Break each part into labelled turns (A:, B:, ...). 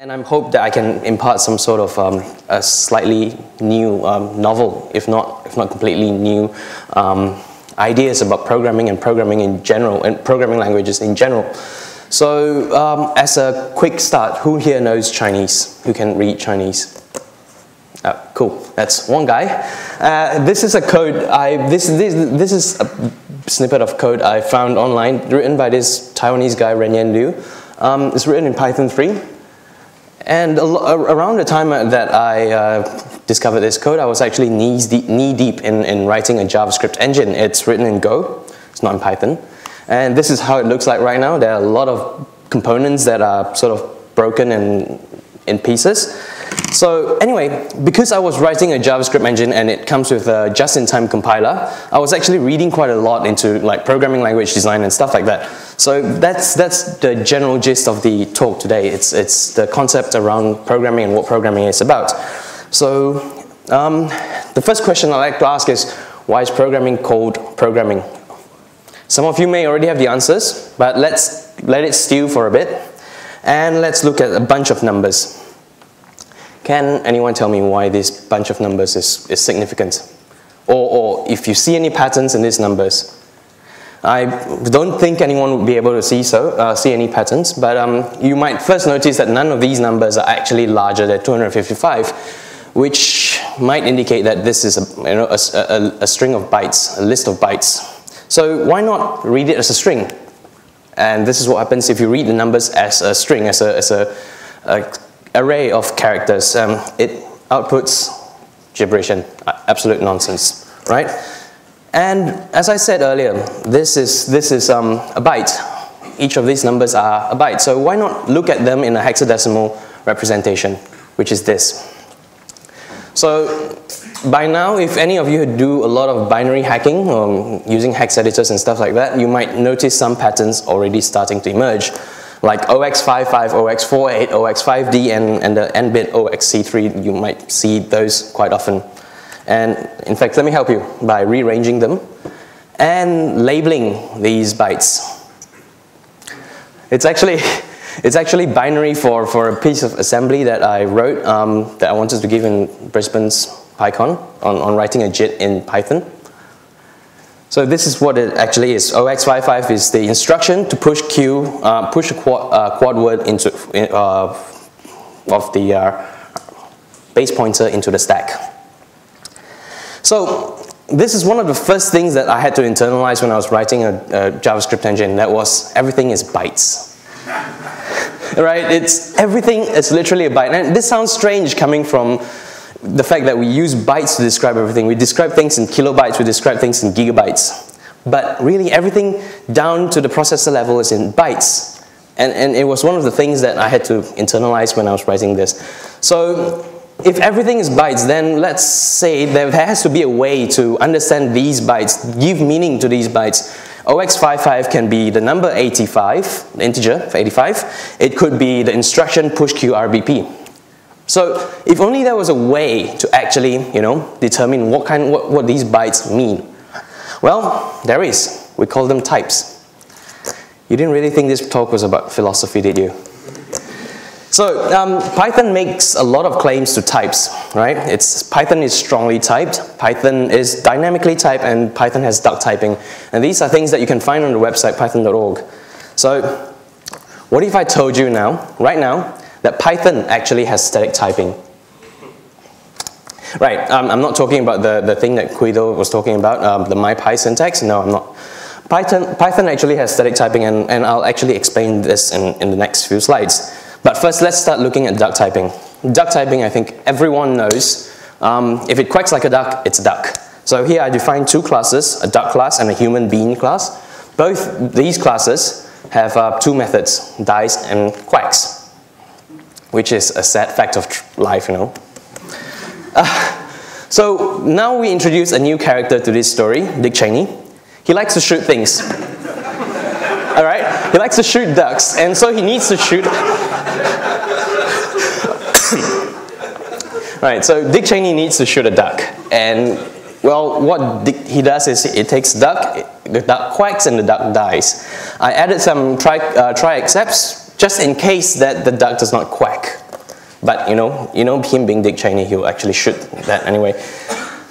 A: And I hope that I can impart some sort of a slightly new, novel, if not completely new, ideas about programming and programming in general, and programming languages in general. So, as a quick start, who here knows Chinese? Who can read Chinese? Cool, that's one guy. This is a code, this is a snippet of code I found online, written by this Taiwanese guy, Renyan Liu. It's written in Python 3. And around the time that I discovered this code, I was actually knee deep in writing a JavaScript engine. It's written in Go, it's not in Python. And this is how it looks like right now. There are a lot of components that are sort of broken in pieces. So anyway, because I was writing a JavaScript engine and it comes with a just-in-time compiler, I was actually reading quite a lot into like programming language design and stuff like that. So that's the general gist of the talk today. It's the concept around programming and what programming is about. So the first question I'd like to ask is, why is programming called programming? Some of you may already have the answers, but let's let it stew for a bit and let's look at a bunch of numbers. Can anyone tell me why this bunch of numbers is significant? Or if you see any patterns in these numbers? I don't think anyone would be able to see any patterns, but you might first notice that none of these numbers are actually larger than 255, which might indicate that this is a string of bytes, a list of bytes. So why not read it as a string? And this is what happens if you read the numbers as a string, as a array of characters. It outputs gibberish and absolute nonsense, right? And as I said earlier, this is a byte. Each of these numbers are a byte. So why not look at them in a hexadecimal representation, which is this. So by now, if any of you do a lot of binary hacking, using hex editors and stuff like that, you might notice some patterns already starting to emerge, like OX55, OX48, OX5D, and the n-bit OXC3. You might see those quite often. And in fact, let me help you by rearranging them and labeling these bytes. It's actually binary for a piece of assembly that I wrote that I wanted to give in Brisbane's PyCon on writing a JIT in Python. So this is what it actually is. OX55 is the instruction to push push a quad word into of the base pointer into the stack. So this is one of the first things that I had to internalize when I was writing a JavaScript engine. That was, everything is bytes. Right? Everything is literally a byte. And this sounds strange coming from the fact that we use bytes to describe everything. We describe things in kilobytes, we describe things in gigabytes. But really everything down to the processor level is in bytes. And it was one of the things that I had to internalize when I was writing this. So if everything is bytes, then let's say there has to be a way to understand these bytes, give meaning to these bytes. OX55 can be the number 85, the integer for 85. It could be the instruction push QRBP. So if only there was a way to actually, determine what these bytes mean. Well, there is. We call them types. You didn't really think this talk was about philosophy, did you? So Python makes a lot of claims to types, right? Python is strongly typed, Python is dynamically typed, and Python has duck typing. And these are things that you can find on the website python.org. So what if I told you right now, that Python actually has static typing? Right, I'm not talking about the thing that Guido was talking about, the MyPy syntax. No, I'm not. Python actually has static typing, and I'll actually explain this in the next few slides. But first, let's start looking at duck typing. Duck typing, I think everyone knows. If it quacks like a duck, it's a duck. So here I define two classes, a duck class and a human being class. Both these classes have two methods, dies and quacks, which is a sad fact of life, So now we introduce a new character to this story, Dick Cheney. He likes to shoot things. All right? He likes to shoot ducks, and so he needs to shoot. Right, so Dick Cheney needs to shoot a duck. And, well, what he does is he takes the duck quacks, and the duck dies. I added some try excepts just in case that the duck does not quack. But you know him being Dick Cheney, he'll actually shoot that anyway.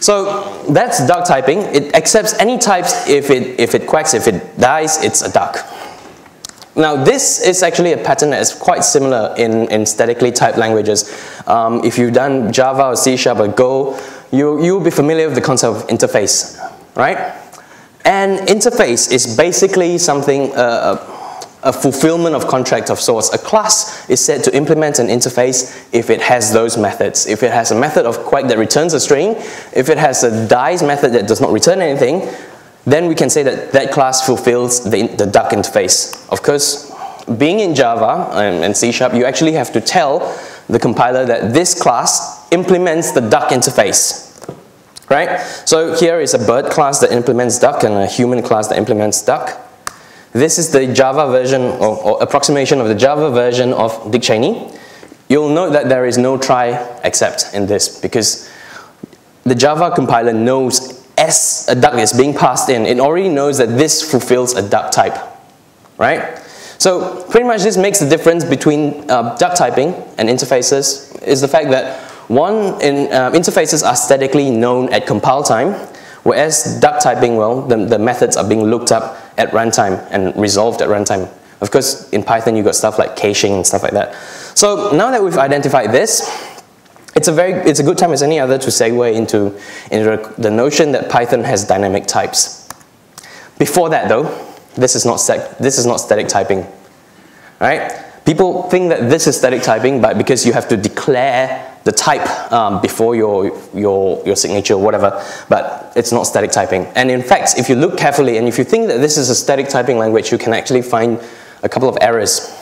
A: So that's duck typing. It accepts any types. If it quacks, if it dies, it's a duck. Now this is actually a pattern that is quite similar in statically typed languages. If you've done Java or C# or Go, you'll be familiar with the concept of interface, right? And interface is basically something, a fulfillment of contract of sorts. A class is said to implement an interface if it has those methods. If it has a method of quack that returns a string, if it has a dies method that does not return anything, then we can say that that class fulfills the duck interface. Of course, being in Java and C#, you actually have to tell the compiler that this class implements the duck interface. Right? So here is a bird class that implements duck and a human class that implements duck. This is the Java version or approximation of the Java version of Dick Cheney. You'll note that there is no try except in this because the Java compiler knows as a duck is being passed in, it already knows that this fulfills a duck type. Right? So pretty much this makes the difference between duck typing and interfaces is the fact that interfaces are statically known at compile time, whereas duck typing, well, the methods are being looked up at runtime and resolved at runtime. Of course, in Python, you've got stuff like caching and stuff like that. So now that we've identified this, it's a good time as any other to segue into the notion that Python has dynamic types. Before that, though, this is not static typing, right? People think that this is static typing, but because you have to declare the type before your signature or whatever, but it's not static typing. And in fact, if you look carefully and if you think that this is a static typing language, you can actually find a couple of errors.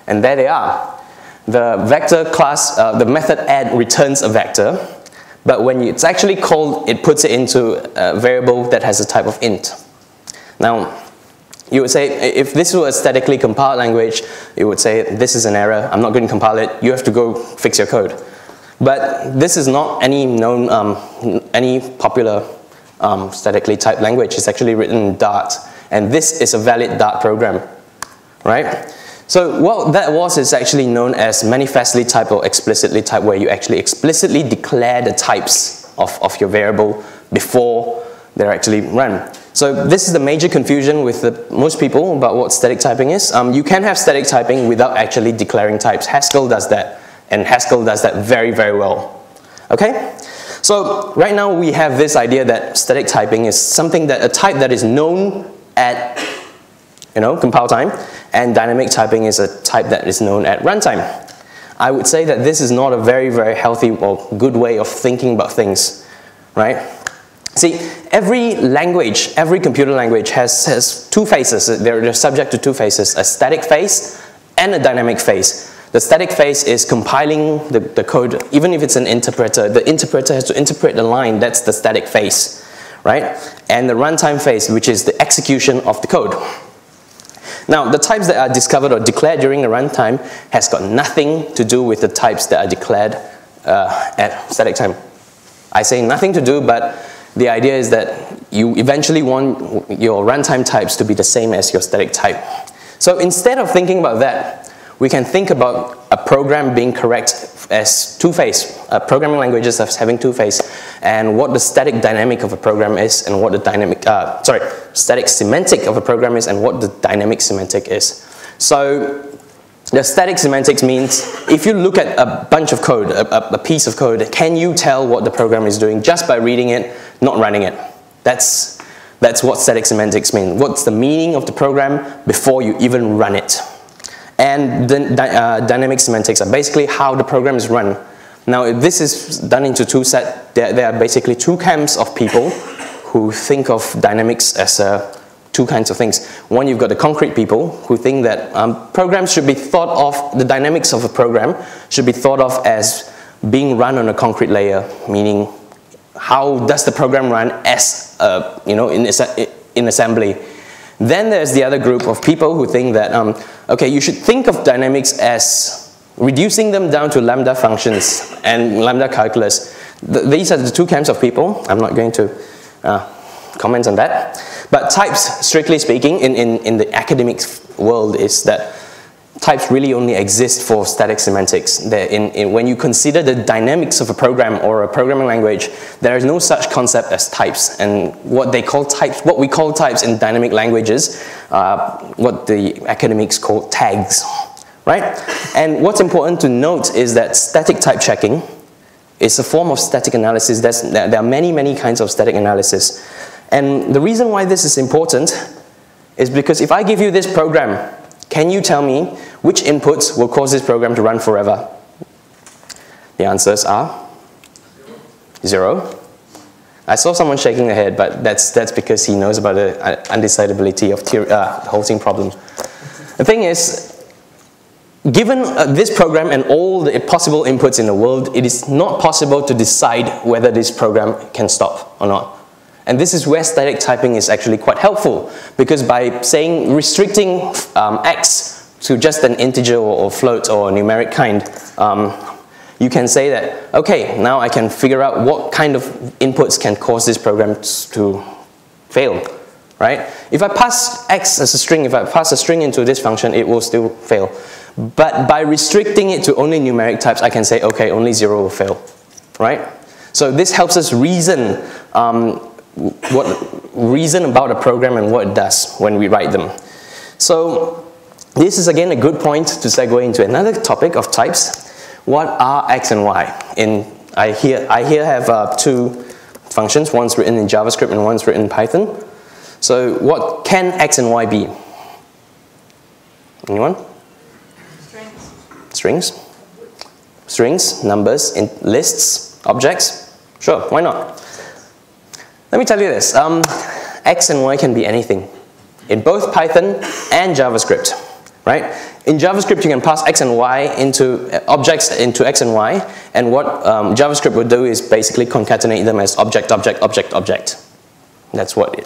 A: And there they are. The vector class, the method add returns a vector, but when it's actually called, it puts it into a variable that has a type of int. Now, you would say, if this were a statically compiled language, you would say, this is an error, I'm not going to compile it, you have to go fix your code. But this is not any known, any popular statically typed language. It's actually written in Dart. And this is a valid Dart program, right? So what that was is actually known as manifestly typed or explicitly typed, where you actually explicitly declare the types of your variable before they're actually run. So this is the major confusion with most people about what static typing is. You can have static typing without actually declaring types. Haskell does that. And Haskell does that very, very well. Okay? So right now we have this idea that static typing is something that a type that is known at compile time, and dynamic typing is a type that is known at runtime. I would say that this is not a very, very healthy or good way of thinking about things, right? See, every language, every computer language has two phases. They're subject to two phases, a static phase and a dynamic phase. The static phase is compiling the code, even if it's an interpreter. The interpreter has to interpret the line, that's the static phase, right? And the runtime phase, which is the execution of the code. Now, the types that are discovered or declared during the runtime has got nothing to do with the types that are declared at static time. I say nothing to do, but the idea is that you eventually want your runtime types to be the same as your static type. So instead of thinking about that, we can think about a program being correct as two-phase, programming languages as having two-phase, and what the static dynamic of a program is, and what the static semantic of a program is, and what the dynamic semantic is. So the static semantics means if you look at a bunch of code, a piece of code, can you tell what the program is doing just by reading it, not running it? That's what static semantics mean. What's the meaning of the program before you even run it? And then dynamic semantics are basically how the program is run. Now, this is done into two sets. There are basically two camps of people who think of dynamics as two kinds of things. One, you've got the concrete people who think that programs should be thought of, the dynamics of a program should be thought of as being run on a concrete layer, meaning how does the program run as, in assembly. Then there's the other group of people who think that, okay, you should think of dynamics as reducing them down to lambda functions and lambda calculus. These are the two camps of people. I'm not going to comment on that. But types, strictly speaking, in the academic world is that types really only exist for static semantics. When you consider the dynamics of a program or a programming language, there is no such concept as types. And what we call types in dynamic languages, what the academics call tags, right? And what's important to note is that static type checking is a form of static analysis. There are many, many kinds of static analysis. And the reason why this is important is because if I give you this program, can you tell me which inputs will cause this program to run forever? The answers are 0. I saw someone shaking their head, but that's because he knows about the undecidability of the Halting problem. The thing is, given this program and all the possible inputs in the world, it is not possible to decide whether this program can stop or not. And this is where static typing is actually quite helpful, because by restricting x to just an integer or float or a numeric kind, you can say that, okay, now I can figure out what kind of inputs can cause this program to fail, right? If I pass x as a string, if I pass a string into this function, it will still fail. But by restricting it to only numeric types, I can say, okay, only 0 will fail, right? So this helps us reason about a program and what it does when we write them. So this is again a good point to segue into another topic of types. What are x and y? I here have two functions, one's written in JavaScript and one's written in Python. So what can x and y be? Anyone? Strings. Strings, numbers, lists, objects. Sure, why not? Let me tell you this, x and y can be anything in both Python and JavaScript, right? In JavaScript, you can pass x and y into objects into x and y, and what JavaScript would do is basically concatenate them as object, object, object, object. That's what it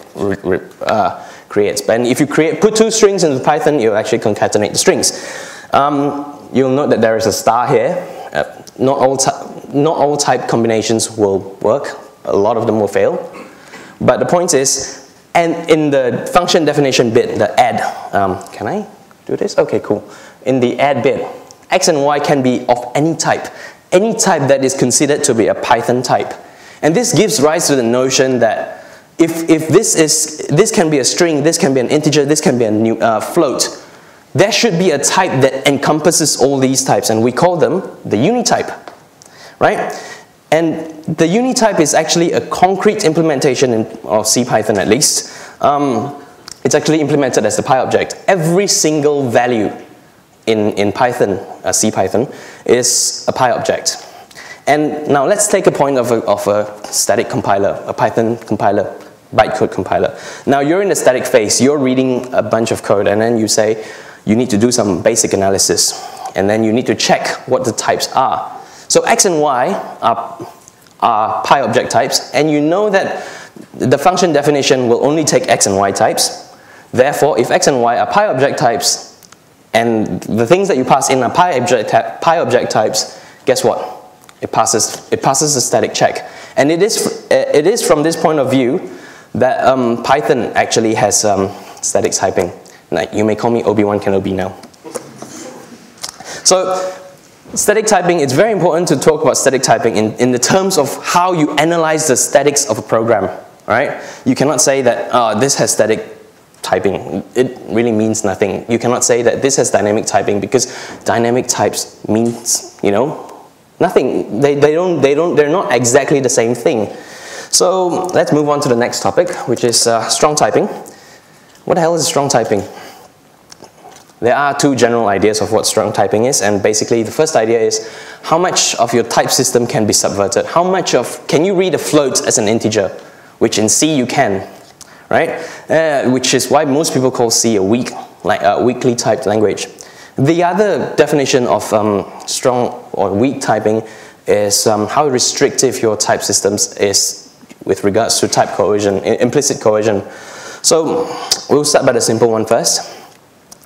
A: creates. And if you put two strings into Python, you'll actually concatenate the strings. You'll note that there is a star here. Not all type combinations will work. A lot of them will fail. But the point is, and in the function definition bit, the add, can I do this? Okay, cool. In the add bit, x and y can be of any type that is considered to be a Python type. And this gives rise to the notion that if this can be a string, this can be an integer, this can be a float, there should be a type that encompasses all these types, and we call them the unitype, right? And the unitype is actually a concrete implementation of CPython at least. It's actually implemented as the PyObject. Every single value in Python, CPython, is a PyObject. And now let's take a point of a static compiler, a Python compiler, bytecode compiler. Now you're in the static phase, you're reading a bunch of code, and then you say you need to do some basic analysis, and then you need to check what the types are. So x and y are PyObject types, and you know that the function definition will only take x and y types. Therefore, if x and y are PyObject types, and the things that you pass in are PyObject types, guess what? It passes a static check. And it is from this point of view that Python actually has static typing. Like, you may call me Obi-Wan Kenobi now. So static typing, it's very important to talk about static typing in the terms of how you analyze the statics of a program, right? You cannot say that this has static typing. It really means nothing. You cannot say that this has dynamic typing, because dynamic types means, you know, nothing. They're not exactly the same thing. So let's move on to the next topic, which is strong typing. What the hell is strong typing? There are two general ideas of what strong typing is, and basically the first idea is how much of your type system can be subverted. Can you read a float as an integer, which in C you can, right? Which is why most people call C a weakly typed language. The other definition of strong or weak typing is how restrictive your type systems is with regards to type coercion, implicit coercion. So we'll start by the simple one first,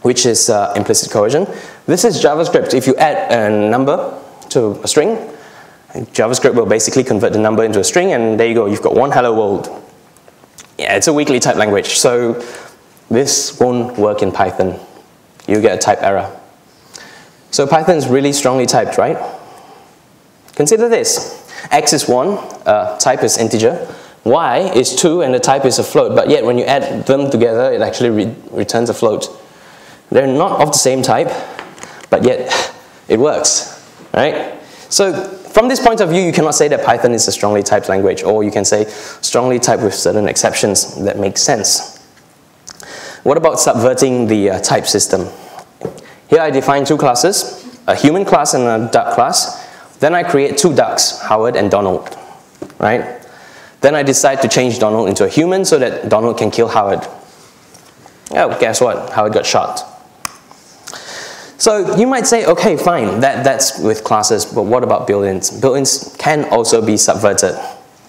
A: which is implicit coercion. This is JavaScript. If you add a number to a string, JavaScript will basically convert the number into a string, and there you go, you've got one hello world. Yeah, it's a weakly typed language, so this won't work in Python. You get a type error. So Python is really strongly typed, right? Consider this. X is 1, type is integer. Y is 2, and the type is a float. But yet, when you add them together, it actually returns a float. They're not of the same type, but yet it works, right? So from this point of view, you cannot say that Python is a strongly typed language, or you can say strongly typed with certain exceptions that make sense. What about subverting the type system? Here I define two classes, a human class and a duck class. Then I create two ducks, Howard and Donald, right? Then I decide to change Donald into a human so that Donald can kill Howard. Oh, guess what? Howard got shot. So you might say, okay, fine, that's with classes, but what about built-ins? Built-ins can also be subverted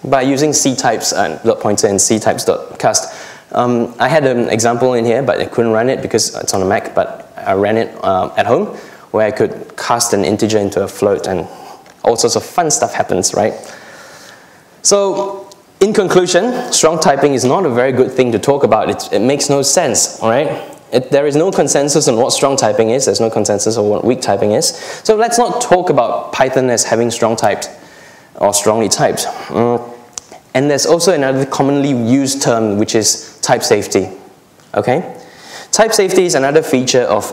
A: by using ctypes and dot pointer and ctypes.cast. I had an example in here, but I couldn't run it because it's on a Mac, but I ran it at home, where I could cast an integer into a float, and all sorts of fun stuff happens, right? So, in conclusion, strong typing is not a very good thing to talk about. It makes no sense, all right? There is no consensus on what strong typing is. There's no consensus on what weak typing is. So let's not talk about Python as having strong typed or strongly typed. And there's also another commonly used term, which is type safety, okay? Type safety is another feature of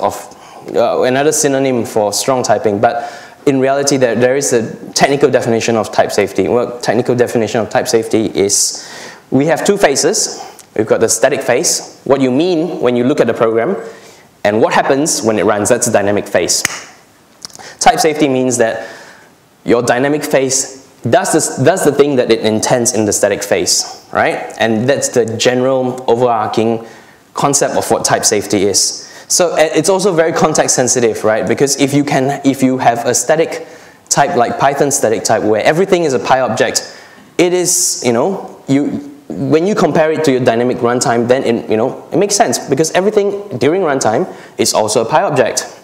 A: another synonym for strong typing, but in reality, there is a technical definition of type safety. Well, technical definition of type safety is we have two phases. We've got the static phase, what you mean when you look at the program, and what happens when it runs. That's the dynamic phase. Type safety means that your dynamic phase does the thing that it intends in the static phase, right? And that's the general overarching concept of what type safety is. So it's also very context sensitive, right? Because if you have a static type like Python static type where everything is a PyObject, it is, when you compare it to your dynamic runtime, then it makes sense because everything during runtime is also a PyObject.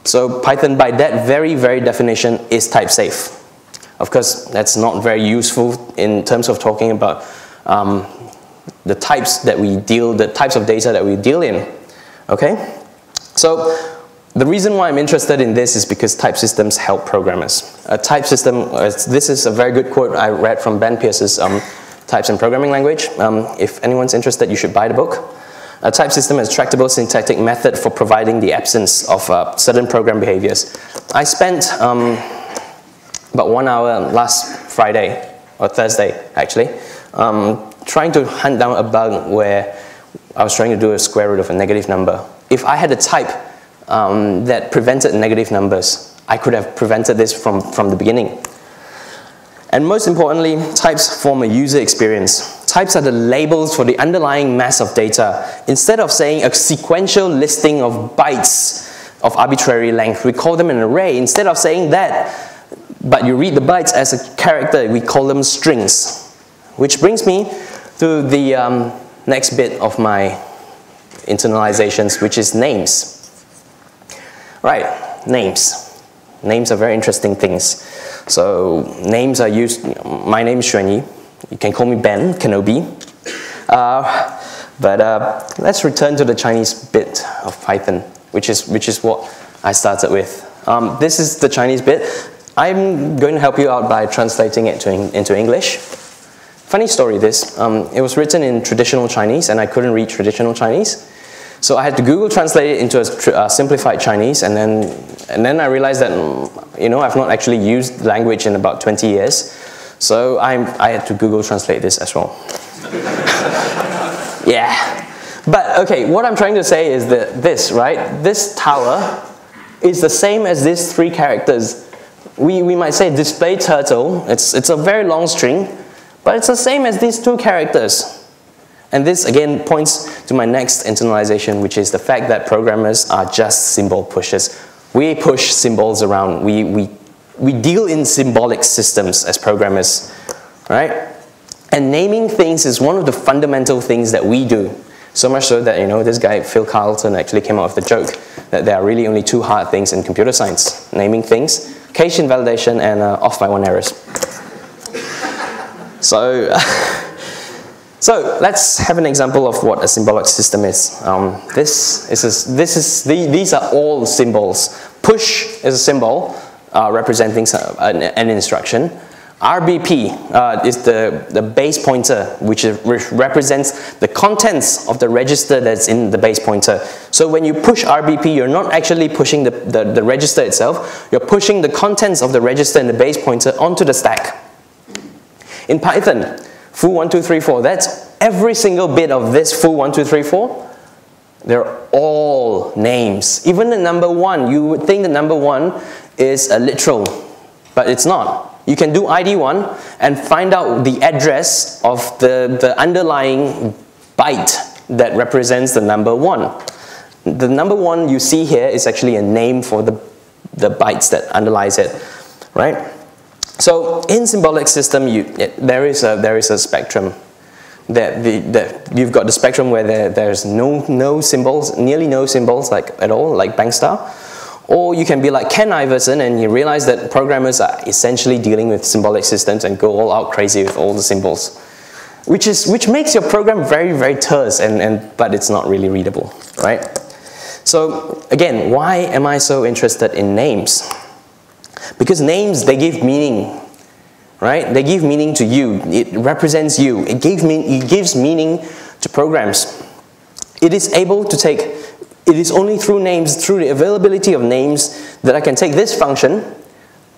A: So Python, by that very, very definition, is type safe. Of course, that's not very useful in terms of talking about the types of data that we deal in. Okay, so the reason why I'm interested in this is because type systems help programmers. A type system, this is a very good quote I read from Ben Pierce's Types in Programming Language. If anyone's interested, you should buy the book. A type system is a tractable syntactic method for providing the absence of certain program behaviors. I spent about 1 hour last Friday, or Thursday actually, trying to hunt down a bug where I was trying to do a square root of a negative number. If I had a type that prevented negative numbers, I could have prevented this from the beginning. And most importantly, types form a user experience. Types are the labels for the underlying mass of data. Instead of saying a sequential listing of bytes of arbitrary length, we call them an array. Instead of saying that, but you read the bytes as a character, we call them strings. Which brings me to the next bit of my internalizations, which is names. Right, names. Names are very interesting things. So names are used, my name is Xuanyi. You can call me Ben, Kenobi. But let's return to the Chinese bit of Python, which is what I started with. This is the Chinese bit. I'm going to help you out by translating it into English. Funny story this, it was written in traditional Chinese and I couldn't read traditional Chinese. So I had to Google translate it into a simplified Chinese, and then I realized that I've not actually used language in about 20 years. So I had to Google translate this as well. Yeah. But okay, what I'm trying to say is that this tower is the same as these three characters. We might say display turtle, it's a very long string, but it's the same as these two characters. And this again points to my next internalization, which is the fact that programmers are just symbol pushers. We push symbols around. We deal in symbolic systems as programmers, right? And naming things is one of the fundamental things that we do. So much so that this guy Phil Carlton actually came up with the joke that there are really only two hard things in computer science: naming things, cache invalidation, and off by one errors. So let's have an example of what a symbolic system is. These are all symbols, push is a symbol representing an instruction. RBP is the base pointer, which represents the contents of the register that's in the base pointer. So when you push RBP, you're not actually pushing the register itself, you're pushing the contents of the register and the base pointer onto the stack. In Python, foo 1, 2, 3, 4, that's every single bit of this foo 1, 2, 3, 4. They're all names. Even the number 1, you would think the number 1 is a literal, but it's not. You can do ID1 and find out the address of the underlying byte that represents the number 1. The number 1 you see here is actually a name for the bytes that underlies it, right? So in symbolic system, there is a spectrum. You've got the spectrum where there's no symbols, nearly no symbols at all, like bank star. Or you can be like Ken Iverson and you realize that programmers are essentially dealing with symbolic systems and go all out crazy with all the symbols, which makes your program very, very terse, but it's not really readable, right? So again, why am I so interested in names? Because names, they give meaning, right? They give meaning to you. It represents you. It gives meaning to programs. It is able to take. It is only through names, through the availability of names, that I can take this function,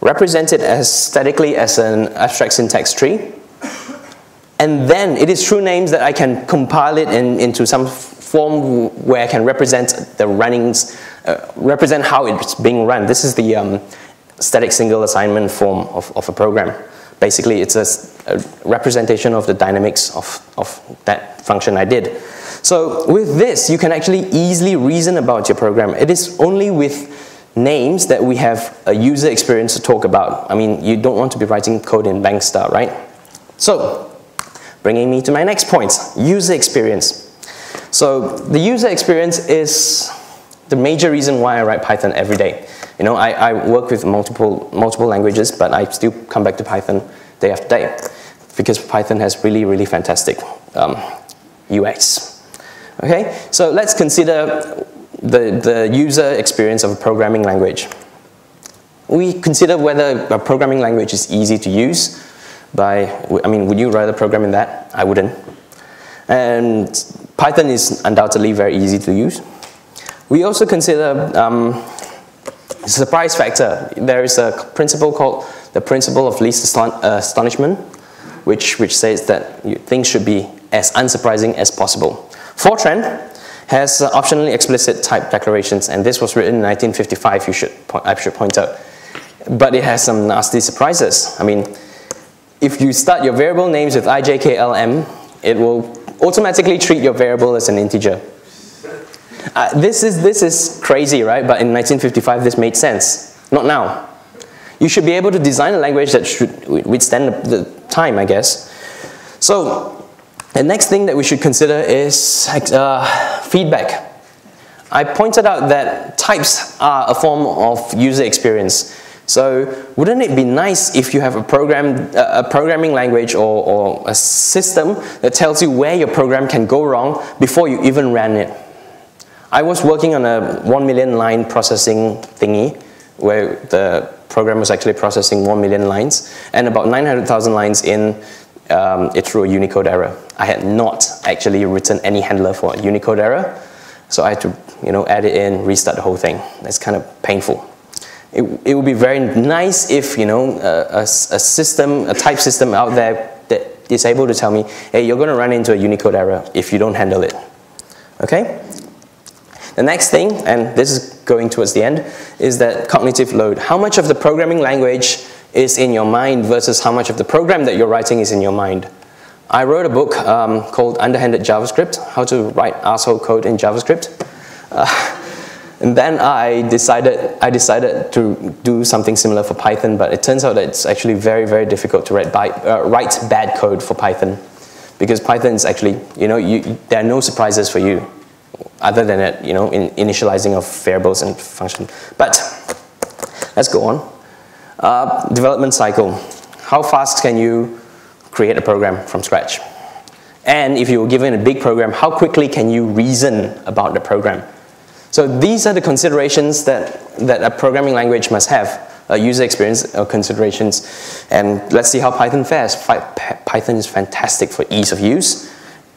A: represent it as statically as an abstract syntax tree, and then it is through names that I can compile it into some form where I can represent the runnings, represent how it's being run. This is the static single assignment form of a program. Basically, it's a representation of the dynamics of that function I did. So with this, you can actually easily reason about your program. It is only with names that we have a user experience to talk about. I mean, you don't want to be writing code in bank star, right? So, bringing me to my next point, user experience. So the user experience is the major reason why I write Python every day. You know, I work with multiple languages, but I still come back to Python day after day because Python has really, really fantastic UX. Okay, so let's consider the user experience of a programming language. We consider whether a programming language is easy to use. Would you rather program in that? I wouldn't. And Python is undoubtedly very easy to use. We also consider surprise factor. There is a principle called the principle of least astonishment, which says that things should be as unsurprising as possible. Fortran has optionally explicit type declarations, and this was written in 1955, I should point out. But it has some nasty surprises. I mean, if you start your variable names with IJKLM, it will automatically treat your variable as an integer. This is crazy, right? But in 1955, this made sense. Not now. You should be able to design a language that should withstand the time, I guess. So the next thing that we should consider is feedback. I pointed out that types are a form of user experience. So wouldn't it be nice if you have a programming language or a system that tells you where your program can go wrong before you even ran it? I was working on a 1 million line processing thingy where the program was actually processing 1 million lines, and about 900,000 lines in, it threw a Unicode error. I had not actually written any handler for a Unicode error, so I had to, add it in, restart the whole thing. That's kind of painful. It would be very nice if, a type system out there that is able to tell me, hey, you're going to run into a Unicode error if you don't handle it. Okay? The next thing, and this is going towards the end, is that cognitive load. How much of the programming language is in your mind versus how much of the program that you're writing is in your mind? I wrote a book called Underhanded JavaScript, How to Write Asshole Code in JavaScript. And then I decided to do something similar for Python, but it turns out that it's actually very, very difficult to write bad code for Python, because Python is actually, there are no surprises for you, other than it, in initializing of variables and functions. But let's go on. Development cycle. How fast can you create a program from scratch? And if you were given a big program, how quickly can you reason about the program? So these are the considerations that a programming language must have, user experience considerations. And let's see how Python fares. Python is fantastic for ease of use.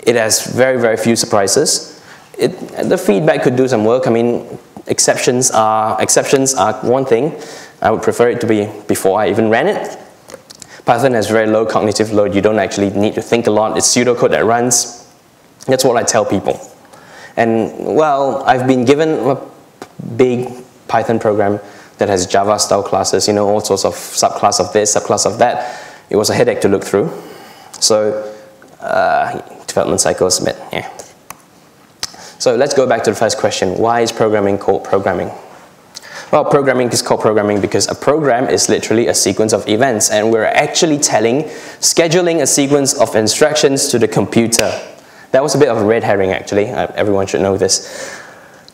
A: It has very, very few surprises. The feedback could do some work. I mean, exceptions are one thing. I would prefer it to be before I even ran it. Python has very low cognitive load. You don't actually need to think a lot. It's pseudocode that runs. That's what I tell people. And well, I've been given a big Python program that has Java-style classes, you know, all sorts of subclass of this, subclass of that. It was a headache to look through. So development cycles, but yeah. So let's go back to the first question. Why is programming called programming? Well, programming is called programming because a program is literally a sequence of events, and we're actually scheduling a sequence of instructions to the computer. That was a bit of a red herring, actually. Everyone should know this.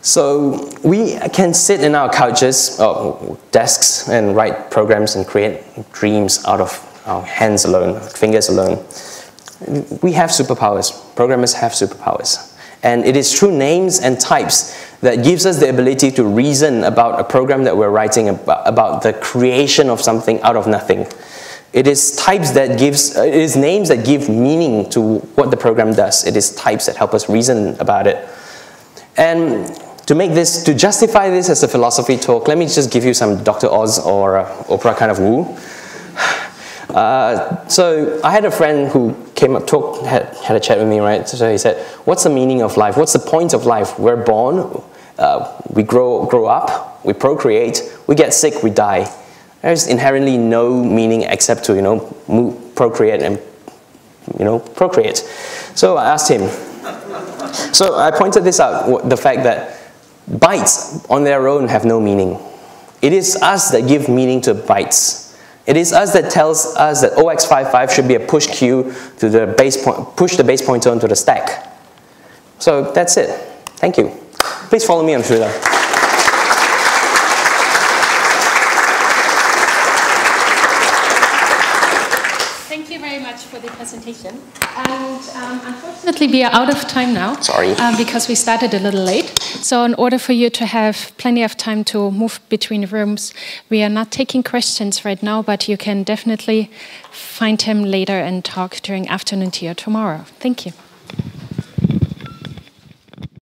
A: So we can sit in our couches, or desks, and write programs and create dreams out of our hands alone, fingers alone. We have superpowers. Programmers have superpowers. And it is through names and types that gives us the ability to reason about a program that we're writing, about the creation of something out of nothing. It is names that give meaning to what the program does. It is types that help us reason about it. And to justify this as a philosophy talk, let me just give you some Dr. Oz or Oprah kind of woo. So I had a friend who came up, had a chat with me, right? So he said, what's the meaning of life? What's the point of life? We're born, we grow up, we procreate, we get sick, we die. There's inherently no meaning except to, procreate and, procreate. So I asked him. So I pointed this out, the fact that bytes on their own have no meaning. It is us that give meaning to bytes. It is us that tells us that 0x55 should be a push queue to the push the base pointer onto the stack. So that's it. Thank you. Please follow me on Twitter.
B: Thank you very much for the presentation. And unfortunately, we are out of time now.
A: Sorry.
B: Because we started a little late. So in order for you to have plenty of time to move between rooms, we are not taking questions right now, but you can definitely find him later and talk during afternoon tea or tomorrow. Thank you.